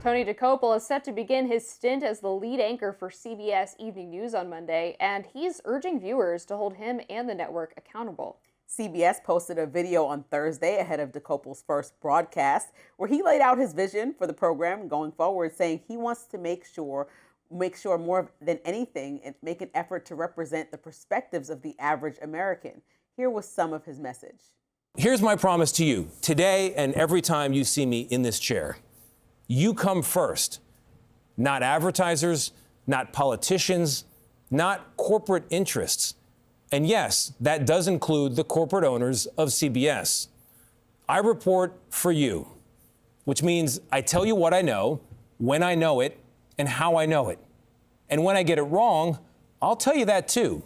Tony Dokoupil is set to begin his stint as the lead anchor for CBS Evening News on Monday, and he's urging viewers to hold him and the network accountable. CBS posted a video on Thursday ahead of Dokoupil's first broadcast where he laid out his vision for the program going forward, saying he wants to make sure more than anything and make an effort to represent the perspectives of the average American. Here was some of his message. Here's my promise to you today and every time you see me in this chair. You come first, not advertisers, not politicians, not corporate interests. And yes, that does include the corporate owners of CBS. I report for you, which means I tell you what I know, when I know it, and how I know it. And when I get it wrong, I'll tell you that too.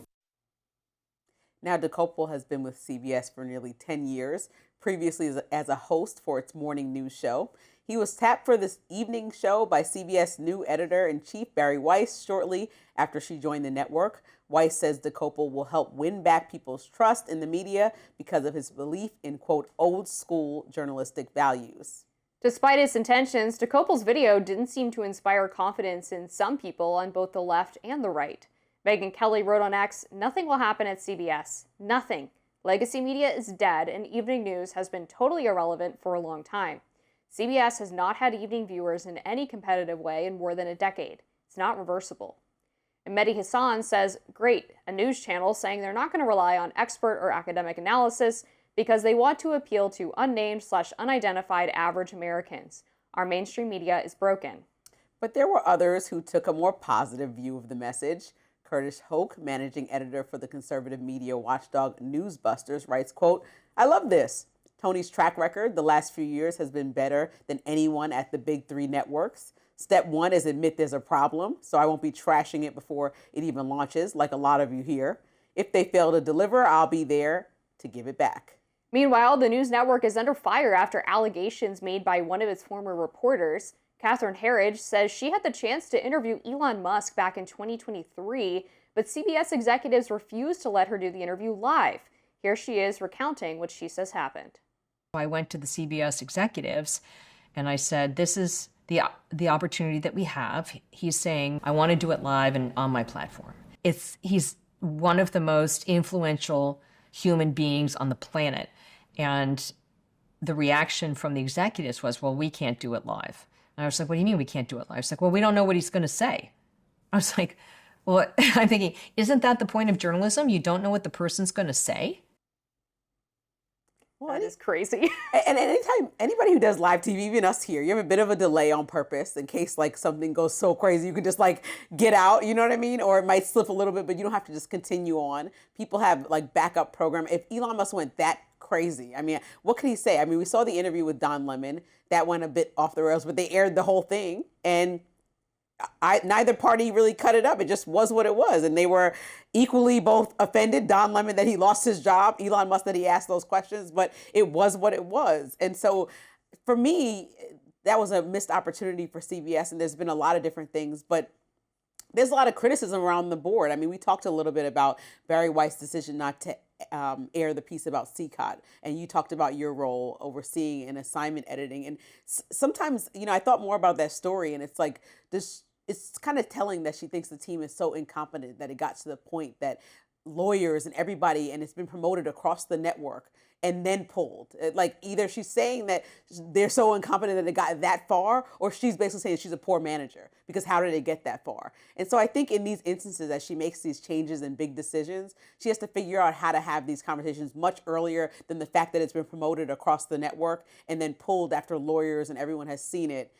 Now, Dokoupil has been with CBS for nearly 10 years, previously as a host for its morning news show. He was tapped for this evening show by CBS new editor-in-chief Bari Weiss shortly after she joined the network. Weiss says Dokoupil will help win back people's trust in the media because of his belief in, quote, old-school journalistic values. Despite its intentions, Dokoupil's video didn't seem to inspire confidence in some people on both the left and the right. Megyn Kelly wrote on X, "Nothing will happen at CBS. Nothing. Legacy media is dead, and evening news has been totally irrelevant for a long time. CBS has not had evening viewers in any competitive way in more than a decade. It's not reversible." And Mehdi Hassan says, "Great, a news channel saying they're not going to rely on expert or academic analysis because they want to appeal to unnamed/unidentified average Americans. Our mainstream media is broken." But there were others who took a more positive view of the message. Curtis Hoke, managing editor for the conservative media watchdog Newsbusters, writes, quote, "I love this. Tony's track record the last few years has been better than anyone at the big three networks. Step one is admit there's a problem, so I won't be trashing it before it even launches, like a lot of you here. If they fail to deliver, I'll be there to give it back." Meanwhile, the news network is under fire after allegations made by one of its former reporters. Catherine Herridge says she had the chance to interview Elon Musk back in 2023, but CBS executives refused to let her do the interview live. Here she is recounting what she says happened. I went to the CBS executives and I said, "This is the opportunity that we have." He's saying, "I want to do it live and on my platform." He's one of the most influential human beings on the planet. And the reaction from the executives was, "Well, we can't do it live." And I was like, "What do you mean we can't do it live?" It's like, "Well, we don't know what he's going to say." I was like, well, I'm thinking, isn't that the point of journalism? You don't know what the person's going to say? Well, that is crazy. And anytime, anybody who does live TV, even us here, you have a bit of a delay on purpose in case like something goes so crazy, you can just like get out, you know what I mean? Or it might slip a little bit, but you don't have to just continue on. People have like backup program. If Elon Musk went that crazy, I mean, what could he say? I mean, we saw the interview with Don Lemon. That went a bit off the rails, but they aired the whole thing. And neither party really cut it up. It just was what it was. And they were equally both offended. Don Lemon that he lost his job, Elon Musk that he asked those questions, but it was what it was. And so for me, that was a missed opportunity for CBS. And there's been a lot of different things, but there's a lot of criticism around the board. I mean, we talked a little bit about Bari Weiss' decision not to air the piece about CCOT, and you talked about your role overseeing and assignment editing. And sometimes, you know, I thought more about that story, and it's like this. It's kind of telling that she thinks the team is so incompetent that it got to the point that lawyers and everybody, and it's been promoted across the network and then pulled. Like either she's saying that they're so incompetent that it got that far, or she's basically saying she's a poor manager because how did it get that far? And so I think in these instances, as she makes these changes and big decisions, she has to figure out how to have these conversations much earlier than the fact that it's been promoted across the network and then pulled after lawyers and everyone has seen it,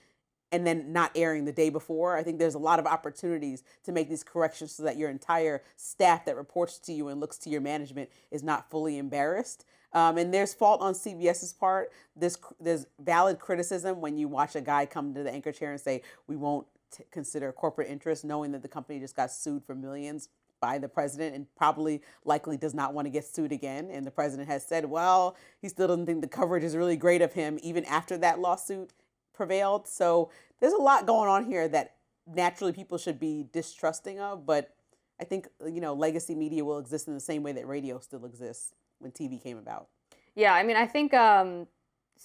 and then not airing the day before. I think there's a lot of opportunities to make these corrections so that your entire staff that reports to you and looks to your management is not fully embarrassed. And there's fault on CBS's part. There's valid criticism when you watch a guy come to the anchor chair and say, "We won't consider corporate interest," knowing that the company just got sued for millions by the president and probably likely does not want to get sued again. And the president has said, well, he still doesn't think the coverage is really great of him even after that lawsuit prevailed. So there's a lot going on here that naturally people should be distrusting of, but I think, you know, legacy media will exist in the same way that radio still exists when TV came about. Yeah, I mean, I think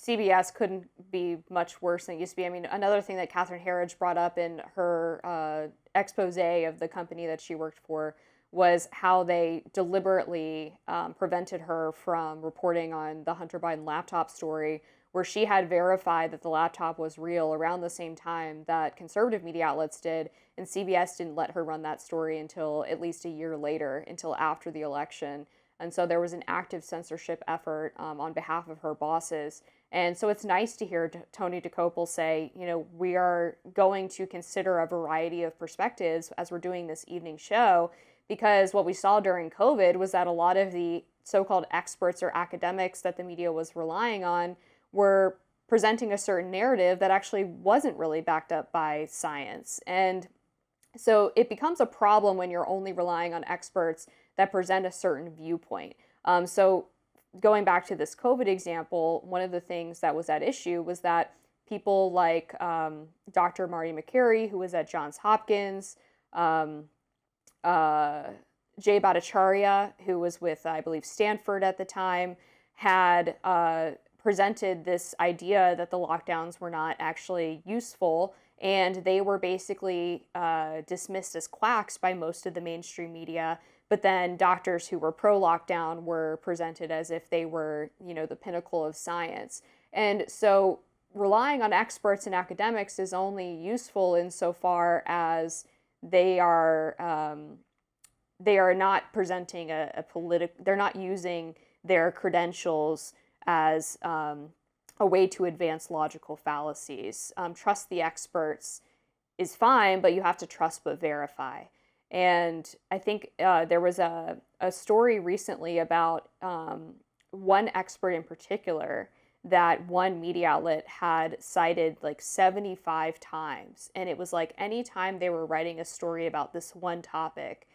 CBS couldn't be much worse than it used to be. I mean, another thing that Catherine Herridge brought up in her expose of the company that she worked for was how they deliberately prevented her from reporting on the Hunter Biden laptop story, where she had verified that the laptop was real around the same time that conservative media outlets did, and CBS didn't let her run that story until at least a year later, until after the election. And so there was an active censorship effort on behalf of her bosses. And so it's nice to hear Tony Dokoupil say, you know, we are going to consider a variety of perspectives as we're doing this evening show, because what we saw during COVID was that a lot of the so-called experts or academics that the media was relying on were presenting a certain narrative that actually wasn't really backed up by science. And so it becomes a problem when you're only relying on experts that present a certain viewpoint. So going back to this COVID example, one of the things that was at issue was that people like Dr. Marty Makary, who was at Johns Hopkins, Jay Bhattacharya, who was with, I believe, Stanford at the time, had presented this idea that the lockdowns were not actually useful, and they were basically dismissed as quacks by most of the mainstream media. But then doctors who were pro-lockdown were presented as if they were, you know, the pinnacle of science. And so relying on experts and academics is only useful insofar as they are not presenting they're not using their credentials as a way to advance logical fallacies. Trust the experts is fine, but you have to trust but verify. And I think there was a story recently about one expert in particular that one media outlet had cited like 75 times. And it was like anytime they were writing a story about this one topic,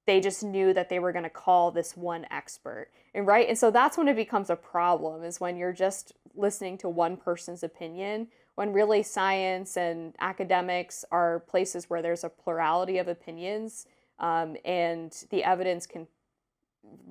they just knew that they were going to call this one expert. And right, and so that's when it becomes a problem, is when you're just listening to one person's opinion, when really science and academics are places where there's a plurality of opinions, and the evidence can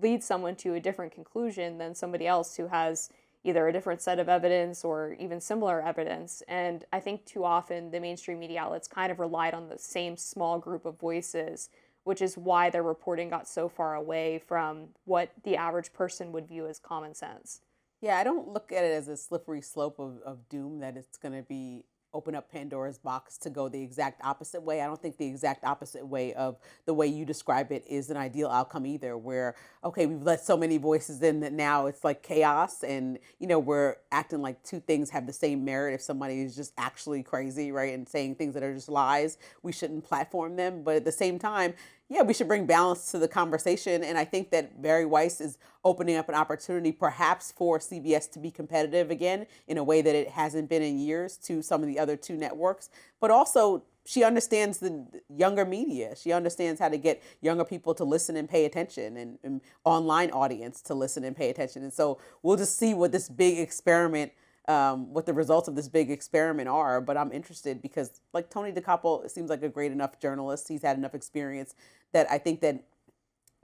lead someone to a different conclusion than somebody else who has either a different set of evidence or even similar evidence. And I think too often the mainstream media outlets kind of relied on the same small group of voices, which is why their reporting got so far away from what the average person would view as common sense. Yeah, I don't look at it as a slippery slope of doom, that it's going to be open up Pandora's box to go the exact opposite way. I don't think the exact opposite way of the way you describe it is an ideal outcome either, where, okay, we've let so many voices in that now it's like chaos, and, you know, we're acting like two things have the same merit. If somebody is just actually crazy, right, and saying things that are just lies, we shouldn't platform them. But at the same time, yeah, we should bring balance to the conversation. And I think that Bari Weiss is opening up an opportunity perhaps for CBS to be competitive again in a way that it hasn't been in years to some of the other two networks. But also, she understands the younger media. She understands how to get younger people to listen and pay attention, and online audience to listen and pay attention. And so we'll just see what this big experiment, what the results of this big experiment are. But I'm interested because, like, Tony Dokoupil seems like a great enough journalist. He's had enough experience that I think that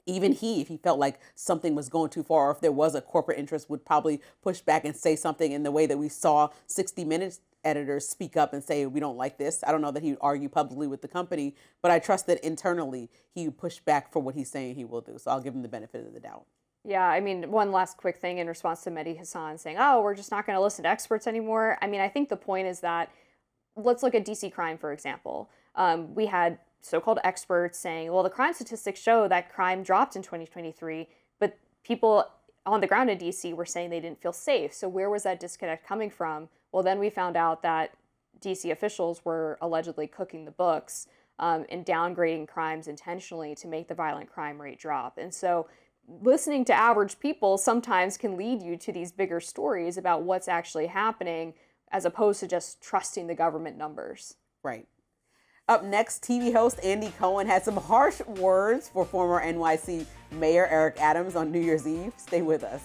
even if he felt like something was going too far, or if there was a corporate interest, would probably push back and say something in the way that we saw 60 Minutes editors speak up and say, we don't like this. I don't know that he would argue publicly with the company, but I trust that internally he would push back for what he's saying he will do. So I'll give him the benefit of the doubt. Yeah, I mean, one last quick thing in response to Mehdi Hasan saying, oh, we're just not going to listen to experts anymore. I mean, I think the point is that, let's look at DC crime, for example. We had so-called experts saying, well, the crime statistics show that crime dropped in 2023, but people on the ground in DC were saying they didn't feel safe. So where was that disconnect coming from? Well, then we found out that DC officials were allegedly cooking the books and downgrading crimes intentionally to make the violent crime rate drop. And so listening to average people sometimes can lead you to these bigger stories about what's actually happening, as opposed to just trusting the government numbers. Right. Up next, TV host Andy Cohen had some harsh words for former NYC Mayor Eric Adams on New Year's Eve. Stay with us.